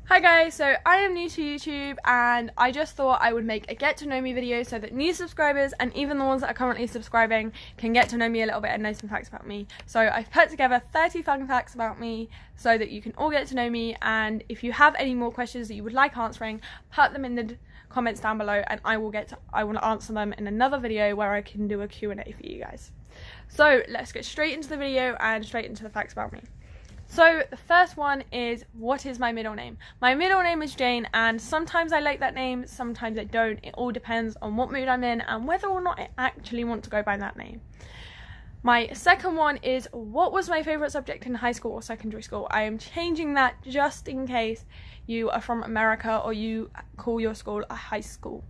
Hi guys, so I am new to YouTube and I just thought I would make a get to know me video so that new subscribers and even the ones that are currently subscribing can get to know me a little bit and know some facts about me. So I've put together 30 fun facts about me so that you can all get to know me, and if you have any more questions that you would like answering, put them in the comments down below and I will answer them in another video where I can do a Q&A for you guys. So let's get straight into the video and straight into the facts about me. So the first one is, what is my middle name? My middle name is Jane, and sometimes I like that name, sometimes I don't. It all depends on what mood I'm in and whether or not I actually want to go by that name. My second one is, what was my favourite subject in high school or secondary school? I am changing that just in case you are from America or you call your school a high school.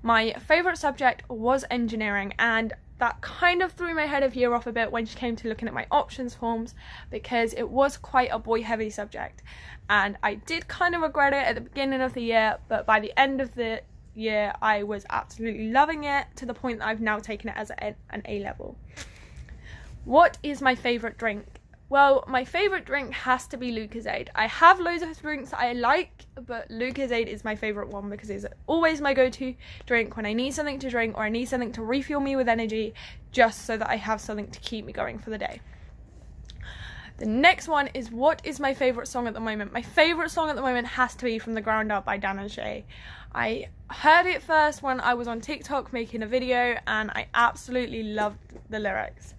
My favourite subject was engineering, and that kind of threw my head of year off a bit when she came to looking at my options forms, because it was quite a boy heavy subject and I did kind of regret it at the beginning of the year, but by the end of the year I was absolutely loving it, to the point that I've now taken it as an A level. What is my favourite drink? Well, my favourite drink has to be Lucozade. I have loads of drinks I like, but Lucozade is my favourite one because it's always my go-to drink when I need something to drink or I need something to refuel me with energy, just so that I have something to keep me going for the day. The next one is, what is my favourite song at the moment? My favourite song at the moment has to be From the Ground Up by Dan and Shay. I heard it first when I was on TikTok making a video and I absolutely loved the lyrics.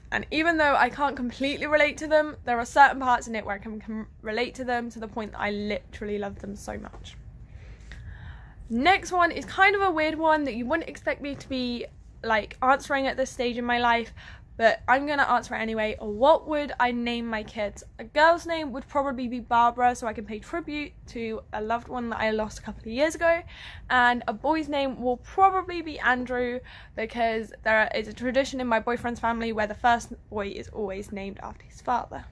And even though I can't completely relate to them, there are certain parts in it where I can relate to them, to the point that I literally love them so much. Next one is kind of a weird one that you wouldn't expect me to be answering at this stage in my life, but I'm going to answer it anyway. What would I name my kids? A girl's name would probably be Barbara, so I can pay tribute to a loved one that I lost a couple of years ago. And a boy's name will probably be Andrew, because there is a tradition in my boyfriend's family where the first boy is always named after his father.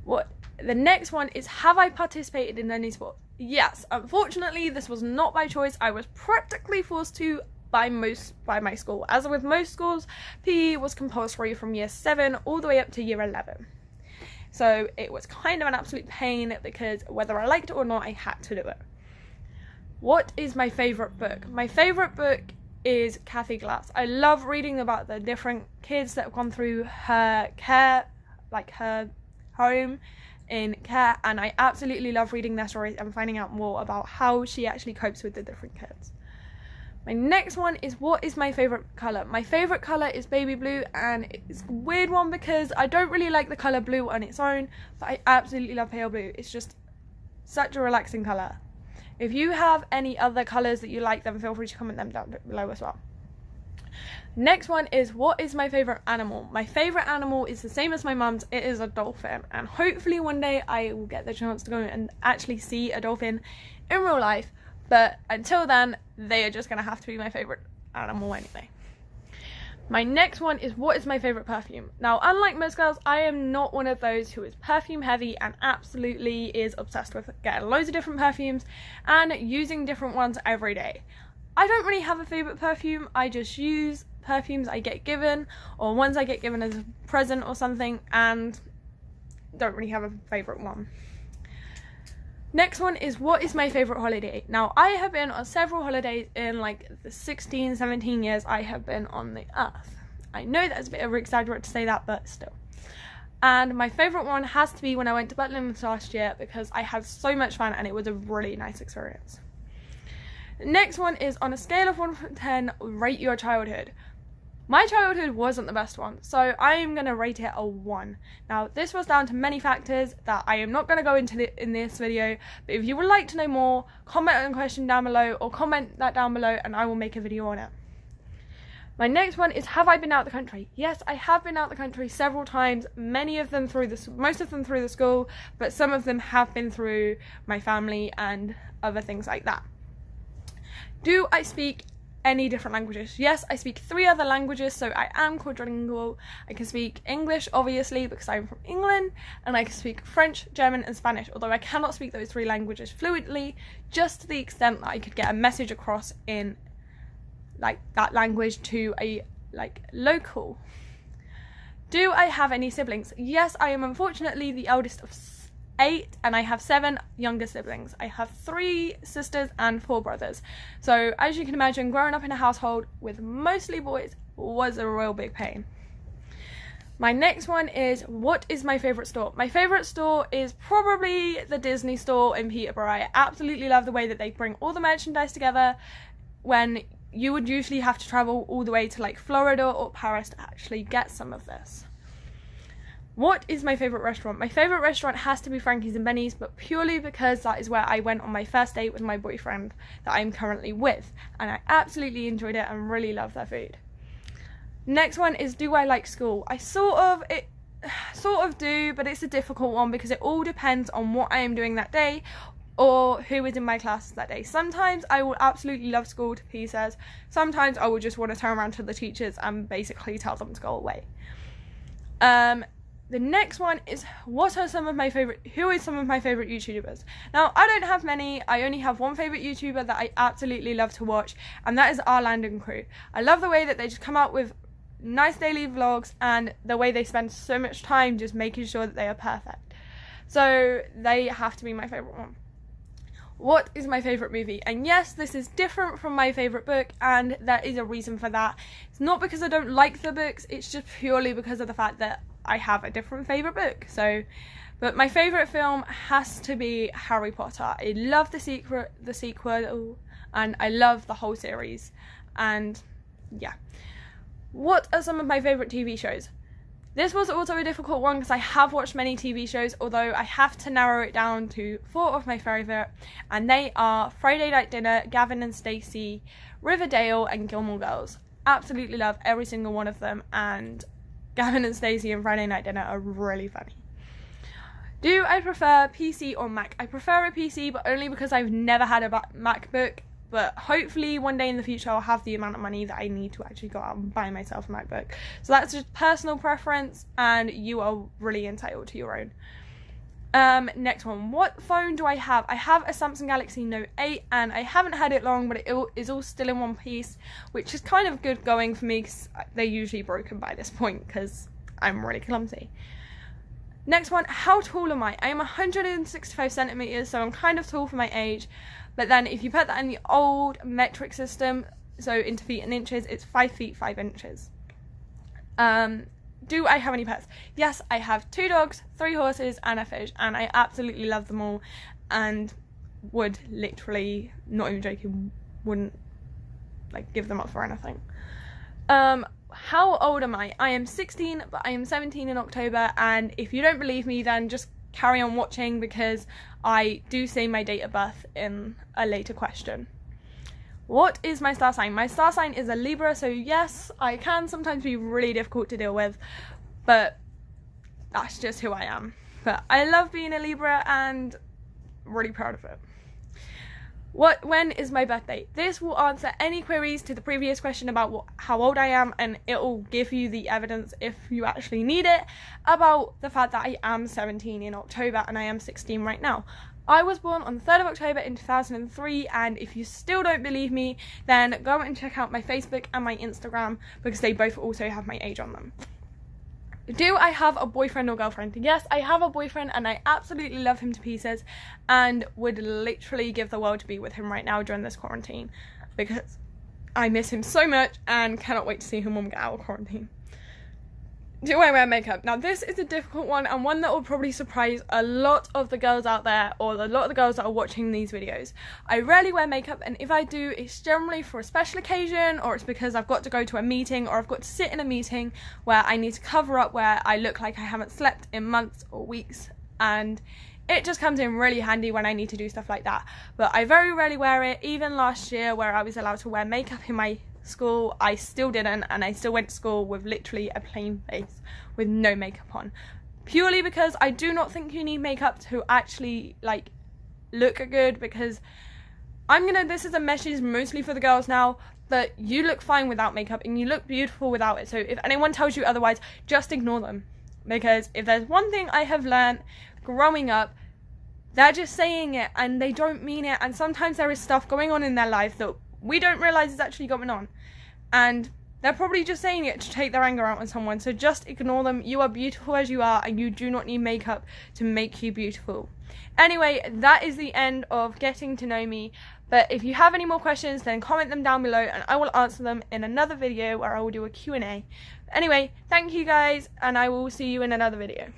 The next one is, have I participated in any sport? Yes, unfortunately this was not by choice. I was practically forced to by my school. As with most schools, PE was compulsory from year 7 all the way up to year 11. So it was kind of an absolute pain, because whether I liked it or not, I had to do it. What is my favourite book? My favourite book is Kathy Glass. I love reading about the different kids that have gone through her care, her home in care, and I absolutely love reading their stories and finding out more about how she actually copes with the different kids. My next one is, what is my favourite colour? My favourite colour is baby blue, and it's a weird one because I don't really like the colour blue on its own, but I absolutely love pale blue. It's just such a relaxing colour. If you have any other colours that you like, then feel free to comment them down below as well. Next one is, what is my favourite animal? My favourite animal is the same as my mum's. It is a dolphin, and hopefully one day I will get the chance to go and actually see a dolphin in real life. But until then, they are just going to have to be my favourite animal anyway. My next one is, what is my favourite perfume? Now, unlike most girls, I am not one of those who is perfume heavy and absolutely is obsessed with getting loads of different perfumes and using different ones every day. I don't really have a favourite perfume. I just use perfumes I get given, or ones I get given as a present or something, and don't really have a favourite one. Next one is, what is my favourite holiday? Now, I have been on several holidays in the 16, 17 years I have been on the earth. I know that's a bit over-exaggerated to say that, but still. And my favourite one has to be when I went to Butland last year, because I had so much fun and it was a really nice experience. The next one is, on a scale of 1 to 10, rate your childhood. My childhood wasn't the best one, so I am going to rate it a 1. Now, this was down to many factors that I am not going to go into in this video, but if you would like to know more, comment on the question down below, or comment that down below and I will make a video on it. My next one is, have I been out the country? Yes, I have been out the country several times, most of them through the school, but some of them have been through my family and other things like that. Do I speak any different languages? Yes, I speak 3 other languages, so I am quadrilingual. I can speak English, obviously, because I'm from England, and I can speak French, German and Spanish, although I cannot speak those 3 languages fluently, just to the extent that I could get a message across in that language to a local. Do I have any siblings? Yes, I am unfortunately the eldest of 8 and I have 7 younger siblings. I have 3 sisters and 4 brothers. So as you can imagine, growing up in a household with mostly boys was a real big pain. My next one is, what is my favourite store? My favourite store is probably the Disney store in Peterborough. I absolutely love the way that they bring all the merchandise together when you would usually have to travel all the way to like Florida or Paris to actually get some of this. What is my favourite restaurant? My favourite restaurant has to be Frankie's and Benny's, but purely because that is where I went on my first date with my boyfriend that I'm currently with, and I absolutely enjoyed it and really love their food. Next one is, do I like school? I sort of do, but it's a difficult one because it all depends on what I am doing that day or who is in my class that day. Sometimes I will absolutely love school to pieces. Sometimes I will just want to turn around to the teachers and basically tell them to go away. The next one is, who is some of my favourite YouTubers? Now, I don't have many. I only have one favourite YouTuber that I absolutely love to watch, and that is our Landon crew. I love the way that they just come out with nice daily vlogs and the way they spend so much time just making sure that they are perfect. So they have to be my favourite one. What is my favourite movie? And yes, this is different from my favourite book, and there is a reason for that. It's not because I don't like the books, it's just purely because of the fact that I have a different favourite book. But my favourite film has to be Harry Potter. I love the sequel, and I love the whole series. And yeah. What are some of my favourite TV shows? This was also a difficult one because I have watched many TV shows, although I have to narrow it down to 4 of my favourite, and they are Friday Night Dinner, Gavin and Stacey, Riverdale and Gilmore Girls. Absolutely love every single one of them, and Gavin and Stacey and Friday Night Dinner are really funny. Do I prefer PC or Mac? I prefer a PC, but only because I've never had a MacBook. But hopefully one day in the future I'll have the amount of money that I need to actually go out and buy myself a MacBook. So that's just personal preference, and you are really entitled to your own. Next one, what phone do I have? I have a Samsung Galaxy Note 8, and I haven't had it long, but it is all still in one piece, which is kind of good going for me because they're usually broken by this point because I'm really clumsy. Next one, how tall am I? I am 165 centimeters, so I'm kind of tall for my age. But then if you put that in the old metric system, so into feet and inches, it's 5 feet 5 inches. Do I have any pets? Yes, I have 2 dogs, 3 horses and a fish, and I absolutely love them all, and would literally, not even joking, wouldn't like give them up for anything. How old am I? I am 16, but I am 17 in October, and if you don't believe me, then just carry on watching because I do say my date of birth in a later question. What is my star sign? My star sign is a Libra, so yes, I can sometimes be really difficult to deal with, but that's just who I am. But I love being a Libra and really proud of it. When is my birthday? This will answer any queries to the previous question about how old I am, and it will give you the evidence, if you actually need it, about the fact that I am 17 in October and I am 16 right now. I was born on the 3rd of October in 2003, and if you still don't believe me, then go and check out my Facebook and my Instagram because they both also have my age on them. Do I have a boyfriend or girlfriend? Yes, I have a boyfriend, and I absolutely love him to pieces and would literally give the world to be with him right now during this quarantine because I miss him so much and cannot wait to see him when we get out of quarantine. Do I wear makeup? Now this is a difficult one, and one that will probably surprise a lot of the girls out there, or a lot of the girls that are watching these videos. I rarely wear makeup, and if I do, it's generally for a special occasion, or it's because I've got to go to a meeting, or I've got to sit in a meeting where I need to cover up where I look like I haven't slept in months or weeks, and it just comes in really handy when I need to do stuff like that. But I very rarely wear it. Even last year, where I was allowed to wear makeup in my school, I still didn't, and I still went to school with literally a plain face with no makeup on, purely because I do not think you need makeup to actually like look good, because this is a message mostly for the girls now, but you look fine without makeup and you look beautiful without it. So if anyone tells you otherwise, just ignore them, because if there's one thing I have learned growing up, they're just saying it and they don't mean it, and sometimes there is stuff going on in their life that we don't realise is actually going on, and They're probably just saying it to take their anger out on someone, so just ignore them. You are beautiful as you are, and you do not need makeup to make you beautiful. Anyway, that is the end of getting to know me. But if you have any more questions, then comment them down below and I will answer them in another video where I will do a Q&A. Anyway, thank you guys, and I will see you in another video.